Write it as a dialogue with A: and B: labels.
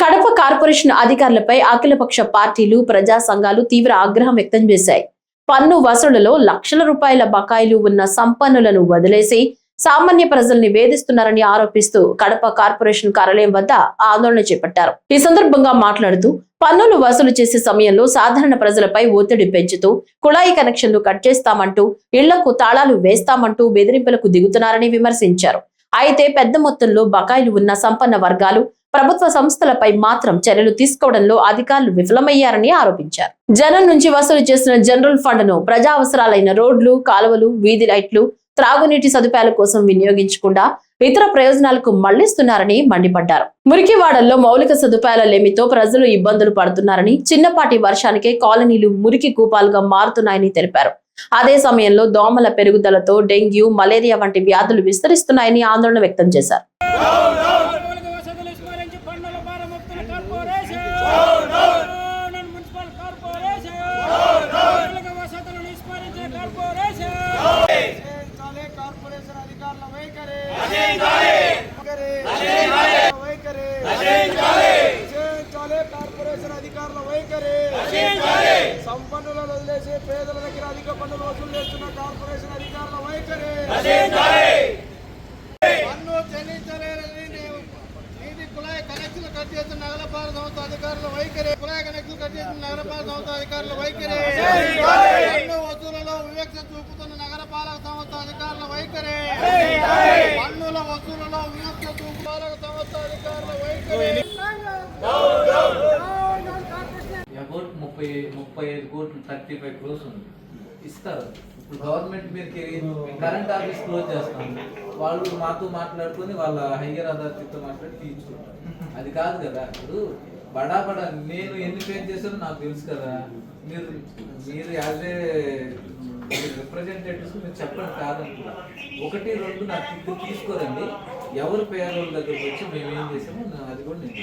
A: Kadapa corporation అధికారులపై అఖిలపక్ష పార్టీలు, ప్రజా సంఘాలు తీవ్ర ఆగ్రహం వ్యక్తం చేశాయి. పన్ను వసూళ్లలో లక్షల రూపాయల బకాయిలు ఉన్న సంపన్నులను వదిలేసి సామాన్య ప్రజల్ని వేధిస్తున్నారని ఆరోపిస్తూ కడప కార్పొరేషన్ కార్యాలయం వద్ద ఆందోళన చేపట్టారు. ఈ సందర్భంగా మాట్లాడుతూ పన్నులు వసూలు చేసే సమయంలో సాధారణ ప్రజలపై ఒత్తిడి పెంచుతూ కుళాయి కనెక్షన్లు కట్ చేస్తామంటూ, ఇళ్లకు తాళాలు వేస్తామంటూ బెదిరింపులకు దిగుతున్నారని విమర్శించారు. అయితే పెద్ద మొత్తంలో బకాయిలు ఉన్న సంపన్న వర్గాలు, ప్రభుత్వ సంస్థలపై మాత్రం చర్యలు తీసుకోవడంలో అధికారులు విఫలమయ్యారని ఆరోపించారు. జనం నుంచి వసూలు చేసిన జనరల్ ఫండ్ ను ప్రజా అవసరాలైన రోడ్లు, కాలువలు, వీధి లైట్లు, త్రాగునీటి సదుపాయాల కోసం వినియోగించకుండా ఇతర ప్రయోజనాలకు మళ్లిస్తున్నారని మండిపడ్డారు. మురికివాడల్లో మౌలిక సదుపాయాల లేమితో ప్రజలు ఇబ్బందులు పడుతున్నారని, చిన్నపాటి వర్షానికే కాలనీలు మురికి కూపాలుగా మారుతున్నాయని తెలిపారు. అదే సమయంలో దోమల పెరుగుదలతో డెంగ్యూ, మలేరియా వంటి వ్యాధులు విస్తరిస్తున్నాయని ఆందోళన వ్యక్తం చేశారు.
B: సంపన్నులను వదిలేసి పేదల దగ్గర అధిక పన్నులు వసూలు చేస్తున్న కార్పొరేషన్ అధికారుల వైఖరి. పన్ను చెల్లించలేరని నీటి కుళాయి కనెక్షన్లు కట్ చేస్తున్న నగరపాలక సంస్థ అధికారుల వైఖరి. కుళాయి కనెక్షన్లు కట్ చేస్తున్న నగరపాలక సంస్థ అధికారుల వైఖరి. పన్ను వసూలులో వివక్ష చూపుతున్న నగరపాలక సంస్థ అధికారుల వైఖరి. పన్నుల వసూలులో వివక్ష చూపు పాలక సంస్థ అధికారుల వైఖరి.
C: అబౌట్ 35 కోట్లు 35 crores ఉంది ఇస్తారు. ఇప్పుడు గవర్నమెంట్ మీదకి కరెంట్ ఆఫీస్ క్లోజ్ చేస్తాం, వాళ్ళు మాతో మాట్లాడుకొని వాళ్ళ హయ్యర్ అథారిటీతో మాట్లాడి తీర్చుకుంటారు. అది కాదు కదా. ఇప్పుడు బడా నేను ఎన్ని పే చేశానో నాకు తెలుసు కదా. మీరు యాజ్ ఏ రిప్రజెంటేటివ్స్ మీరు చెప్పండి కాదంటున్నా. 1, 2 నాకు ఇప్పుడు తీసుకోరండి. ఎవరు పేదోళ్ళ దగ్గరకు వచ్చి మేము ఏం చేసామో అది కూడా నేను